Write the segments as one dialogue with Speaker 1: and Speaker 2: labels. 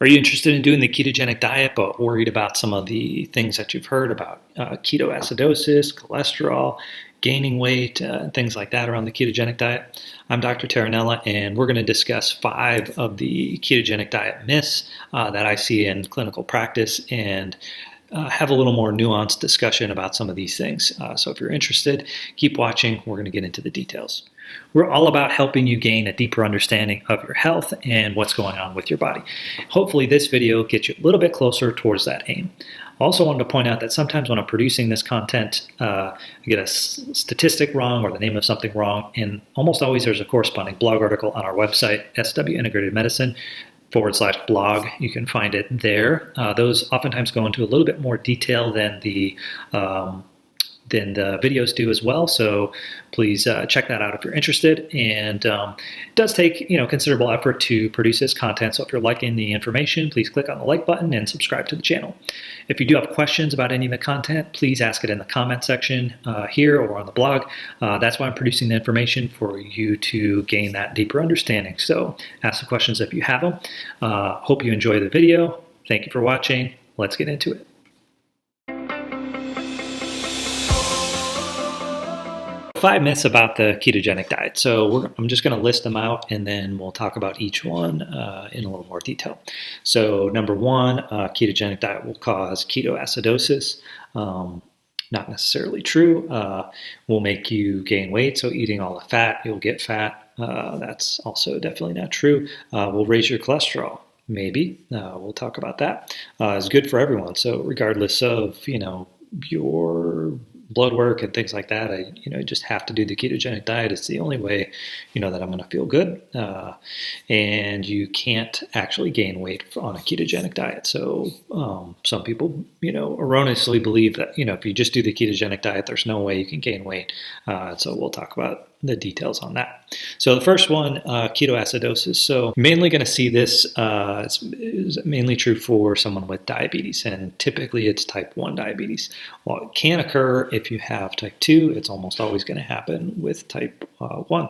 Speaker 1: Are you interested in doing the ketogenic diet but worried about some of the things that you've heard about ketoacidosis, cholesterol, gaining weight, things like that around the ketogenic diet? I'm Dr. Terranella, and we're going to discuss 5 of the ketogenic diet myths that I see in clinical practice and have a little more nuanced discussion about some of these things. So if you're interested, keep watching. We're going to get into the details. We're all about helping you gain a deeper understanding of your health and what's going on with your body. Hopefully this video gets you a little bit closer towards that aim. I also wanted to point out that sometimes when I'm producing this content, I get a statistic wrong or the name of something wrong, and almost always there's a corresponding blog article on our website, SW Integrated Medicine /blog. You can find it there. Those oftentimes go into a little bit more detail than the videos do as well. So please check that out if you're interested. And it does take considerable effort to produce this content. So if you're liking the information, please click on the like button and subscribe to the channel. If you do have questions about any of the content, please ask it in the comment section here or on the blog. That's why I'm producing the information, for you to gain that deeper understanding. So ask the questions if you have them. Hope you enjoy the video. Thank you for watching. Let's get into it. 5 myths about the ketogenic diet. So I'm just going to list them out, and then we'll talk about each one in a little more detail. So number 1, ketogenic diet will cause ketoacidosis. Not necessarily true. Will make you gain weight. So eating all the fat, you'll get fat. That's also definitely not true. Will raise your cholesterol. Maybe. We'll talk about that. It's good for everyone. So regardless of, your blood work and things like that, I just have to do the ketogenic diet. It's the only way that I'm going to feel good, and you can't actually gain weight on a ketogenic diet. So some people erroneously believe that if you just do the ketogenic diet, there's no way you can gain weight. So we'll talk about the details on that. So the first one, ketoacidosis. So mainly going to see this, it's mainly true for someone with diabetes, and typically it's type 1 diabetes. Well, it can occur if you have type 2. It's almost always going to happen with type 1.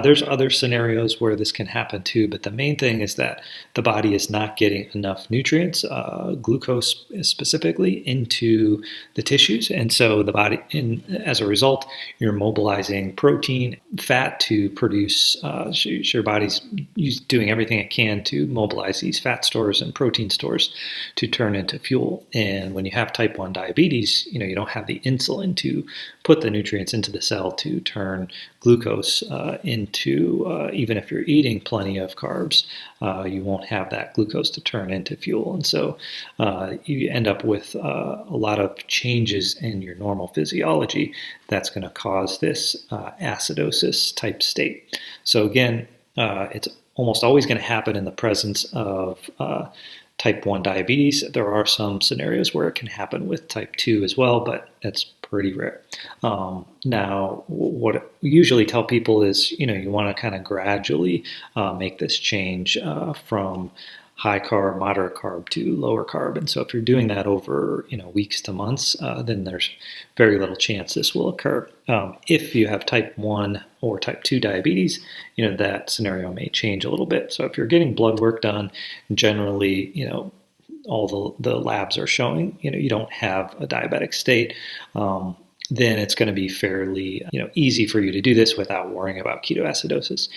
Speaker 1: There's other scenarios where this can happen too, but the main thing is that the body is not getting enough nutrients, glucose specifically, into the tissues, and so the body, as a result, you're mobilizing protein, fat to produce, your body's doing everything it can to mobilize these fat stores and protein stores to turn into fuel. And when you have type 1 diabetes, you don't have the insulin to put the nutrients into the cell to turn glucose into, even if you're eating plenty of carbs, you won't have that glucose to turn into fuel. And so you end up with a lot of changes in your normal physiology that's going to cause this acidosis type state. So again, it's almost always going to happen in the presence of type 1 diabetes. There are some scenarios where it can happen with type 2 as well, but it's pretty rare. Now, what we usually tell people is, you want to kind of gradually make this change from high carb, moderate carb to lower carb. And so if you're doing that over, weeks to months, then there's very little chance this will occur. If you have type 1 or type 2 diabetes, that scenario may change a little bit. So if you're getting blood work done, generally, all the labs are showing, you don't have a diabetic state, then it's going to be fairly easy for you to do this without worrying about ketoacidosis.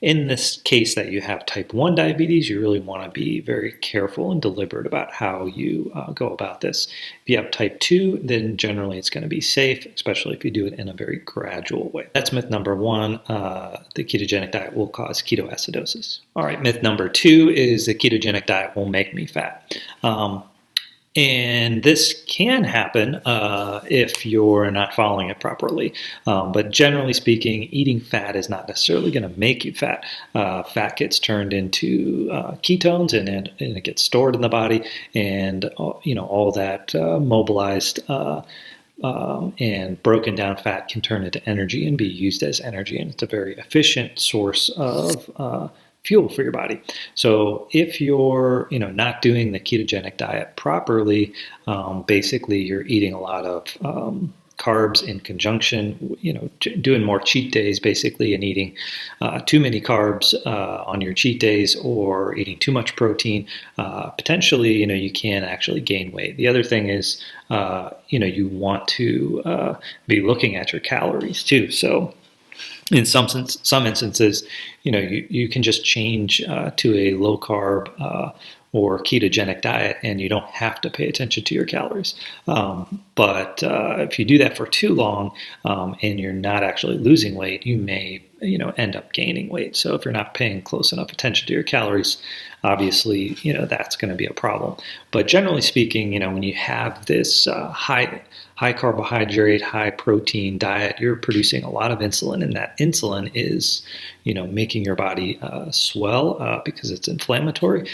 Speaker 1: In this case that you have type 1 diabetes, you really want to be very careful and deliberate about how you go about this. If you have type 2, then generally it's going to be safe, especially if you do it in a very gradual way. That's myth number 1. The ketogenic diet will cause ketoacidosis. All right, myth number 2 is the ketogenic diet will make me fat. And this can happen if you're not following it properly. But generally speaking, eating fat is not necessarily going to make you fat. Fat gets turned into ketones, and it gets stored in the body, and all that mobilized and broken down fat can turn into energy and be used as energy, and it's a very efficient source of fuel for your body. So if you're not doing the ketogenic diet properly, basically you're eating a lot of carbs in conjunction, doing more cheat days basically, and eating too many carbs on your cheat days, or eating too much protein, potentially, you can actually gain weight. The other thing is, you want to be looking at your calories too. So in some instances, you can just change to a low carb or ketogenic diet, and you don't have to pay attention to your calories. But if you do that for too long, and you're not actually losing weight, you may end up gaining weight. So if you're not paying close enough attention to your calories, obviously that's going to be a problem. But generally speaking, when you have this high carbohydrate, high protein diet, you're producing a lot of insulin, and that insulin is making your body swell because it's inflammatory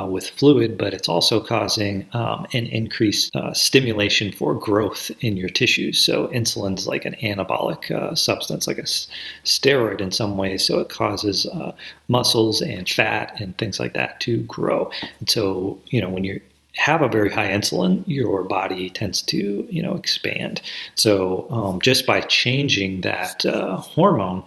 Speaker 1: with fluid, but it's also causing an increased stimulation for growth in your tissues. So insulin's like an anabolic substance, like a steroid in some ways. So it causes muscles and fat and things like that to grow. And so, when you have a very high insulin, your body tends to, expand. So just by changing that hormone,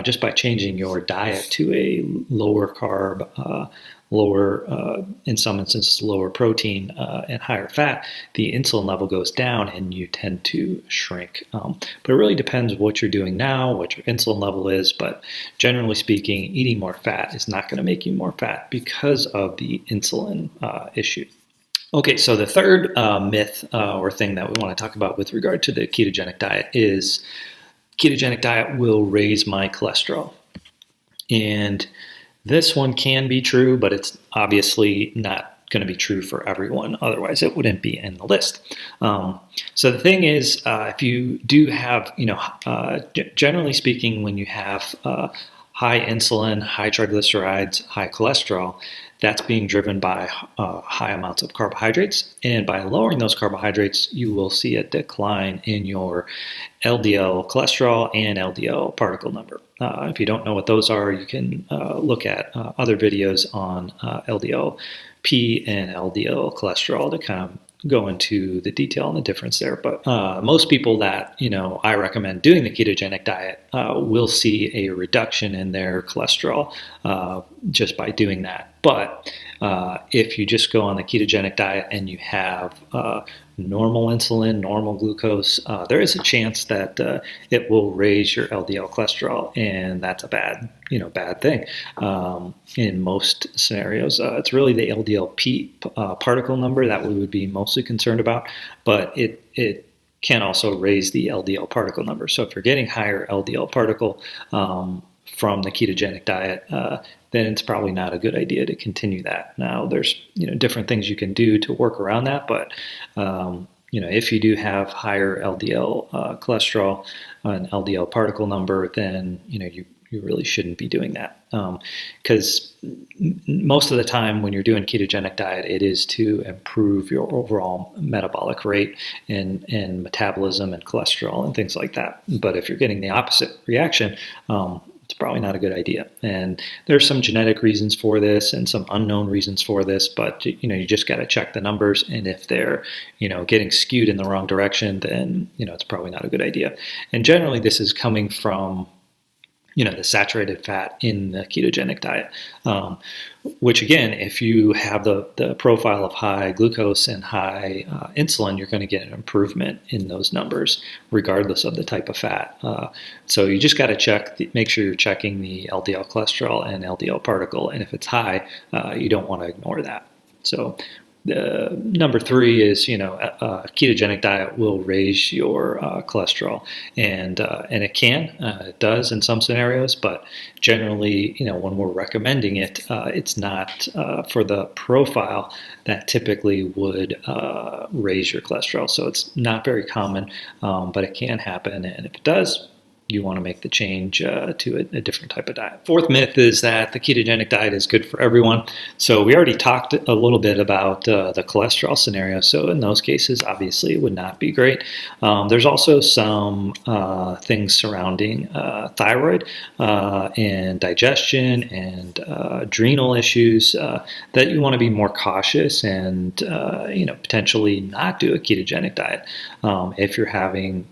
Speaker 1: just by changing your diet to a lower carb, lower, in some instances, lower protein and higher fat, the insulin level goes down and you tend to shrink. But it really depends what you're doing now, what your insulin level is. But generally speaking, eating more fat is not going to make you more fat because of the insulin issue. Okay, so the third myth or thing that we want to talk about with regard to the ketogenic diet is ketogenic diet will raise my cholesterol. And this one can be true, but it's obviously not going to be true for everyone. Otherwise, it wouldn't be in the list. So the thing is, if you do have, generally speaking, when you have high insulin, high triglycerides, high cholesterol, that's being driven by high amounts of carbohydrates. And by lowering those carbohydrates, you will see a decline in your LDL cholesterol and LDL particle number. If you don't know what those are, you can look at other videos on LDL-P and LDL cholesterol to kind of go into the detail and the difference there. But most people that I recommend doing the ketogenic diet will see a reduction in their cholesterol just by doing that. But if you just go on the ketogenic diet and you have normal insulin, normal glucose, there is a chance that it will raise your LDL cholesterol, and that's a bad thing. In most scenarios, it's really the LDL-P particle number that we would be mostly concerned about, but it can also raise the LDL particle number. So if you're getting higher LDL particle from the ketogenic diet, then it's probably not a good idea to continue that. Now, there's different things you can do to work around that, but if you do have higher LDL cholesterol and LDL particle number, then you really shouldn't be doing that, because most of the time when you're doing ketogenic diet, it is to improve your overall metabolic rate and metabolism and cholesterol and things like that. But if you're getting the opposite reaction, it's probably not a good idea. And there's some genetic reasons for this and some unknown reasons for this, but you just got to check the numbers. And if they're, getting skewed in the wrong direction, then, it's probably not a good idea. And generally this is coming from, the saturated fat in the ketogenic diet, which again, if you have the profile of high glucose and high insulin, you're going to get an improvement in those numbers, regardless of the type of fat. So you just got to make sure you're checking the LDL cholesterol and LDL particle, and if it's high, you don't want to ignore that. So number 3 is, a ketogenic diet will raise your cholesterol, and it does in some scenarios, but generally, when we're recommending it, it's not for the profile that typically would raise your cholesterol. So it's not very common, but it can happen, and if it does, you want to make the change to a different type of diet. Fourth myth is that the ketogenic diet is good for everyone. So we already talked a little bit about the cholesterol scenario. So in those cases, obviously, it would not be great. There's also some things surrounding thyroid and digestion and adrenal issues that you want to be more cautious and potentially not do a ketogenic diet if you're having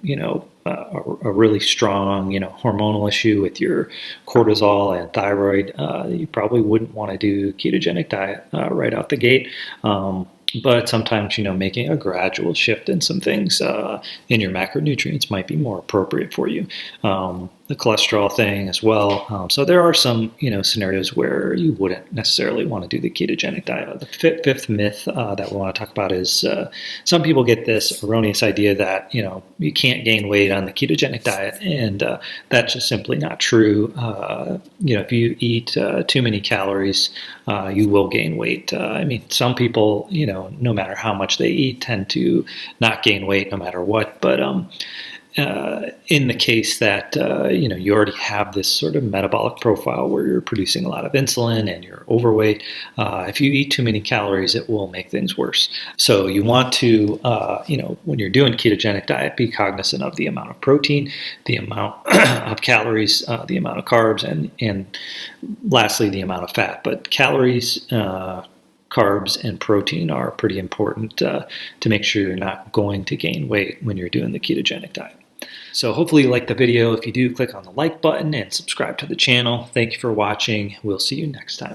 Speaker 1: a really strong, hormonal issue with your cortisol and thyroid. You probably wouldn't want to do ketogenic diet right out the gate. But sometimes, making a gradual shift in some things in your macronutrients might be more appropriate for you. The cholesterol thing as well. So there are some, scenarios where you wouldn't necessarily want to do the ketogenic diet. The fifth myth that we want to talk about is some people get this erroneous idea that, you can't gain weight on the ketogenic diet, and that's just simply not true. If you eat too many calories, you will gain weight. Some people, no matter how much they eat, tend to not gain weight no matter what, but in the case that you already have this sort of metabolic profile where you're producing a lot of insulin and you're overweight, if you eat too many calories, it will make things worse. So you want to, when you're doing ketogenic diet, be cognizant of the amount of protein, the amount of calories, the amount of carbs, and lastly, the amount of fat. But calories, carbs, and protein are pretty important to make sure you're not going to gain weight when you're doing the ketogenic diet. So hopefully you liked the video. If you do, click on the like button and subscribe to the channel. Thank you for watching. We'll see you next time.